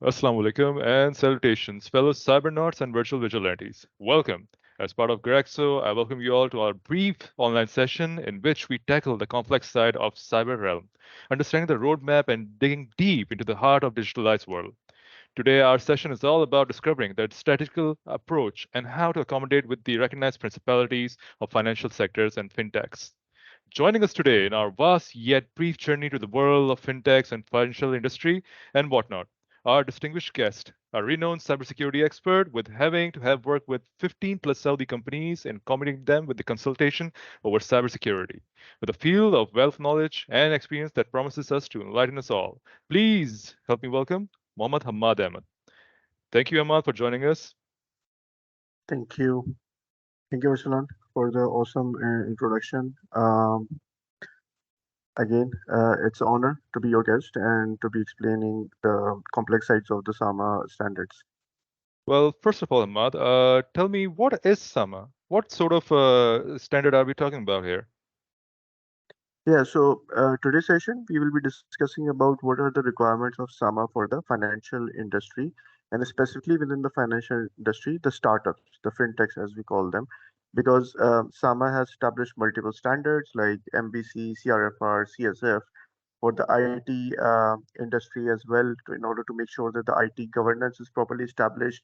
Assalamu alaikum and salutations, fellow cybernauts and virtual vigilantes. Welcome. As part of Graxo, I welcome you all to our brief online session in which we tackle the complex side of cyber realm, understanding the roadmap and digging deep into the heart of digitalized world. Today, our session is all about discovering the statistical approach and how to accommodate with the recognized principalities of financial sectors and fintechs. Joining us today in our vast yet brief journey to the world of fintechs and financial industry and whatnot, our distinguished guest, a renowned cybersecurity expert with having to have worked with 15 plus Saudi companies and accommodating them with the consultation over cybersecurity, with a field of wealth knowledge and experience that promises us to enlighten us all. Please help me welcome Mohammad Hammad Ahmed. Thank you, Ahmad, for joining us. Thank you. Thank you, Arsalan, for the awesome introduction. Again, it's an honor to be your guest and to be explaining the complex sides of the SAMA standards. Well, first of all, Ahmad, tell me what is SAMA? What sort of standard are we talking about here? Yeah, so today's session, we will be discussing about what are the requirements of SAMA for the financial industry, and specifically within the financial industry, the startups, the fintechs as we call them, because SAMA has established multiple standards like MVC, CRFR, CSF, for the IT industry as well in order to make sure that the IT governance is properly established.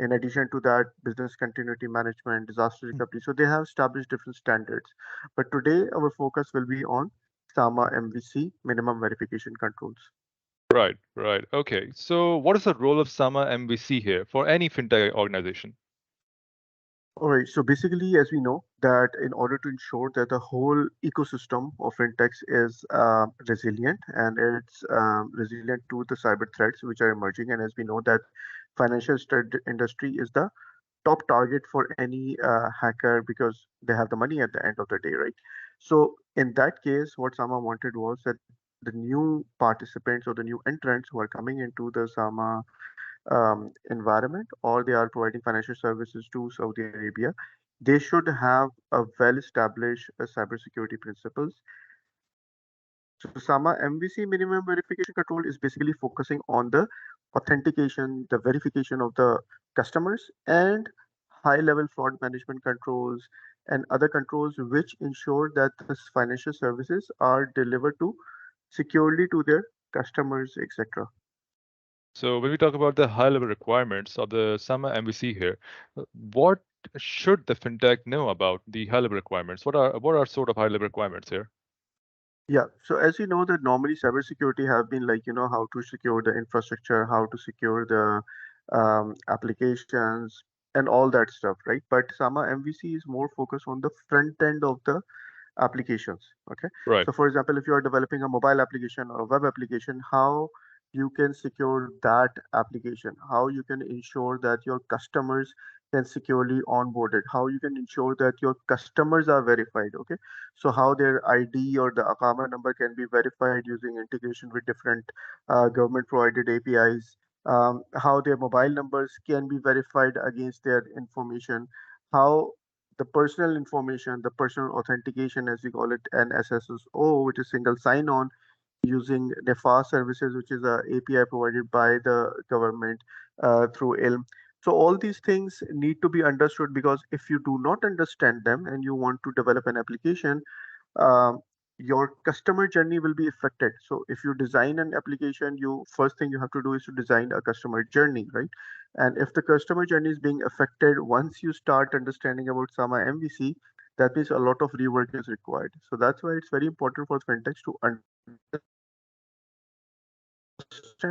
In addition to that, business continuity management, disaster recovery. So they have established different standards. But today, our focus will be on SAMA MVC, minimum verification controls. Right, right. Okay. So, what is the role of SAMA MVC here for any fintech organization? All right. So basically, as we know, that in order to ensure that the whole ecosystem of fintechs is resilient and it's resilient to the cyber threats which are emerging, and as we know that financial industry is the top target for any hacker because they have the money at the end of the day, right? So in that case, what Sama wanted was that the new participants or the new entrants who are coming into the Sama environment or they are providing financial services to Saudi Arabia, they should have a well-established cybersecurity principles. So SAMA MVC minimum verification control is basically focusing on the authentication, the verification of the customers and high-level fraud management controls and other controls which ensure that the financial services are delivered to securely to their customers, etc. So, when we talk about the high level requirements of the SAMA MVC here, what should the fintech know about the high level requirements? What are sort of high level requirements here? Yeah, so as you know that normally cybersecurity have been like, how to secure the infrastructure, how to secure the applications and all that stuff, right? But SAMA MVC is more focused on the front end of the applications. Okay. Right. So for example, if you are developing a mobile application or a web application, how you can secure that application, how you can ensure that your customers can securely onboarded, how you can ensure that your customers are verified. Okay. So how their ID or the Akama number can be verified using integration with different government provided APIs, how their mobile numbers can be verified against their information, how the personal information, the personal authentication, as we call it, and SSO, which is single sign-on, using NEFA services, which is a API provided by the government through ILM. So all these things need to be understood because if you do not understand them and you want to develop an application, um, your customer journey will be affected. So if you design an application, you first thing you have to do is to design a customer journey, right? And if the customer journey is being affected, once you start understanding about SAMA MVC, that means a lot of rework is required. So that's why it's very important for fintechs to understand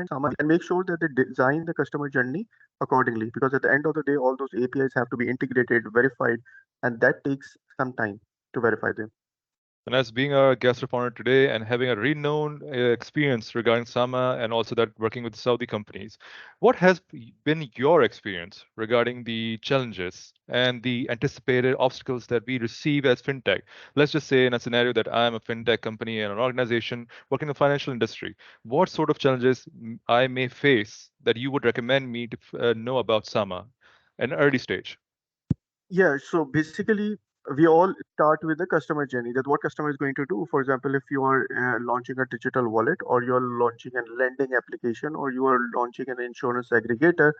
SAMA and make sure that they design the customer journey accordingly. Because at the end of the day, all those APIs have to be integrated, verified, and that takes some time to verify them. And as being our guest responder today and having a renowned experience regarding SAMA and also that working with Saudi companies, what has been your experience regarding the challenges and the anticipated obstacles that we receive as fintech? Let's just say in a scenario that I'm a fintech company and an organization working in the financial industry, what sort of challenges I may face that you would recommend me to know about SAMA at an early stage? Yeah, so basically, we all start with the customer journey, that what customer is going to do. For example, if you are launching a digital wallet, or you are launching a lending application, or you are launching an insurance aggregator,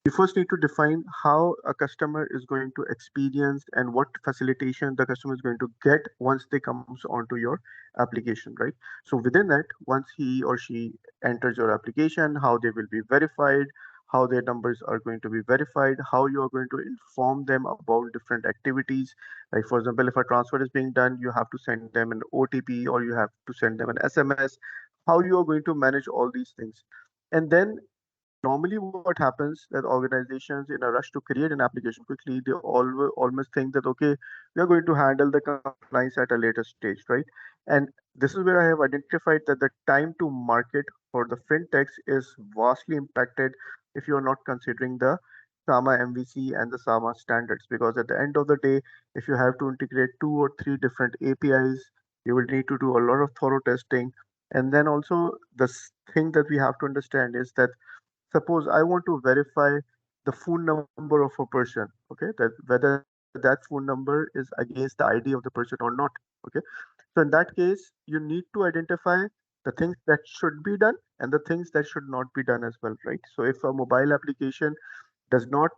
you first need to define how a customer is going to experience and what facilitation the customer is going to get once they comes onto your application, right? So within that, once he or she enters your application, how they will be verified, how their numbers are going to be verified, how you are going to inform them about different activities. Like for example, if a transfer is being done, you have to send them an OTP, or you have to send them an SMS, how you are going to manage all these things. And then normally what happens, that organizations in a rush to create an application quickly, they almost think that, okay, we are going to handle the compliance at a later stage, right? And this is where I have identified that the time to market for the fintechs is vastly impacted if you are not considering the SAMA MVC and the SAMA standards, because at the end of the day, if you have to integrate two or three different APIs, you will need to do a lot of thorough testing. And then also thing that we have to understand is that, suppose I want to verify the phone number of a person, okay, that whether that phone number is against the ID of the person or not, okay. So in that case, you need to identify the things that should be done and the things that should not be done as well, right? So if a mobile application does not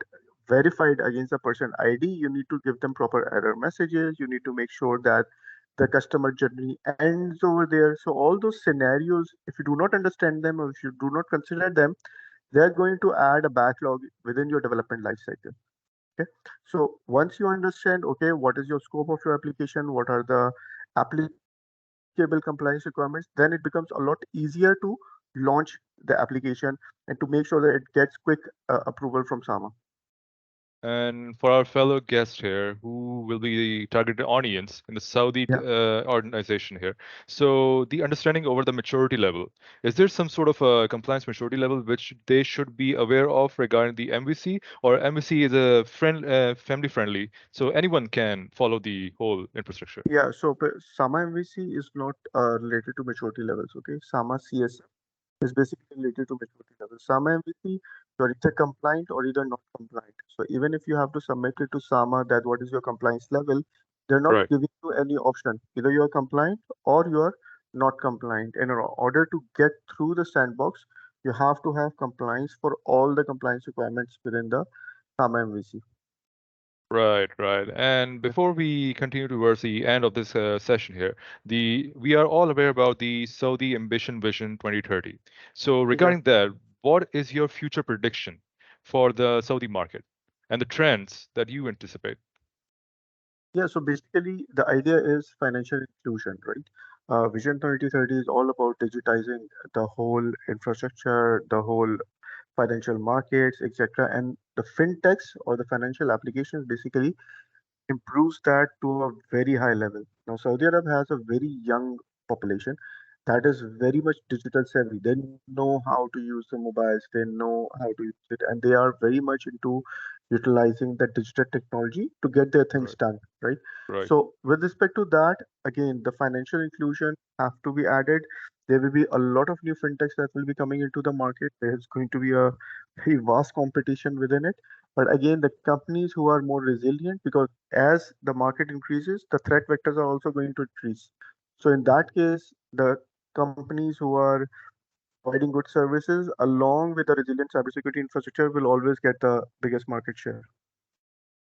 verify it against the person ID, you need to give them proper error messages. You need to make sure that the customer journey ends over there. So all those scenarios, if you do not understand them, or if you do not consider them, they're going to add a backlog within your development lifecycle. Okay. So once you understand, okay, what is your scope of your application, what are the applicable compliance requirements, then it becomes a lot easier to launch the application and to make sure that it gets quick approval from SAMA. And for our fellow guest here, who will be the targeted audience in the Saudi Yeah. organization here, so the understanding over the maturity level, is there some sort of a compliance maturity level which they should be aware of regarding the MVC, or MVC is a family friendly, so anyone can follow the whole infrastructure? Yeah, so SAMA MVC is not related to maturity levels. Okay, SAMA CS is basically related to maturity level. SAMA MVC, you're either compliant or either not compliant. So even if you have to submit it to SAMA that what is your compliance level, they're not Right. giving you any option. Either you are compliant or you are not compliant. And in order to get through the sandbox, you have to have compliance for all the compliance requirements within the SAMA MVC. Right, right. And before we continue towards the end of this session here, the we are all aware about the Saudi Ambition Vision 2030. So Yeah. regarding that, what is your future prediction for the Saudi market and the trends that you anticipate? Yeah, so basically the idea is financial inclusion, right? Vision 2030 is all about digitizing the whole infrastructure, the whole financial markets, etc. And the fintechs or the financial applications basically improves that to a very high level. Now, Saudi Arabia has a very young population that is very much digital savvy. They know how to use the mobiles, they know how to use it, and they are very much into utilizing the digital technology to get their things Right, done, right? right. So, with respect to that, again, the financial inclusion have to be added. There will be a lot of new fintechs that will be coming into the market. There's going to be a very vast competition within it. But again, the companies who are more resilient, because as the market increases, the threat vectors are also going to increase. So in that case, the companies who are providing good services along with the resilient cybersecurity infrastructure will always get the biggest market share.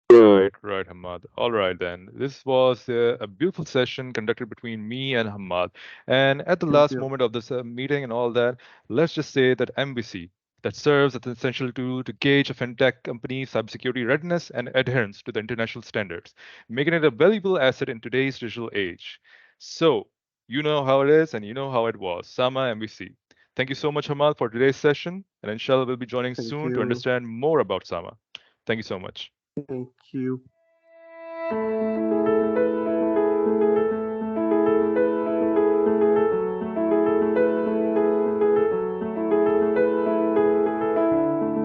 Right, right, Hammad. All right, then. This was a beautiful session conducted between me and Hammad. And at the Thank last you. moment of this meeting and all that, let's just say that MVC, that serves as an essential tool to gauge a fintech company's cybersecurity readiness and adherence to the international standards, making it a valuable asset in today's digital age. So, you know how it is and you know how it was. SAMA MVC. Thank you so much, Hammad, for today's session. And inshallah, we'll be joining Thank soon to you. understand more about SAMA. Thank you so much. Thank you.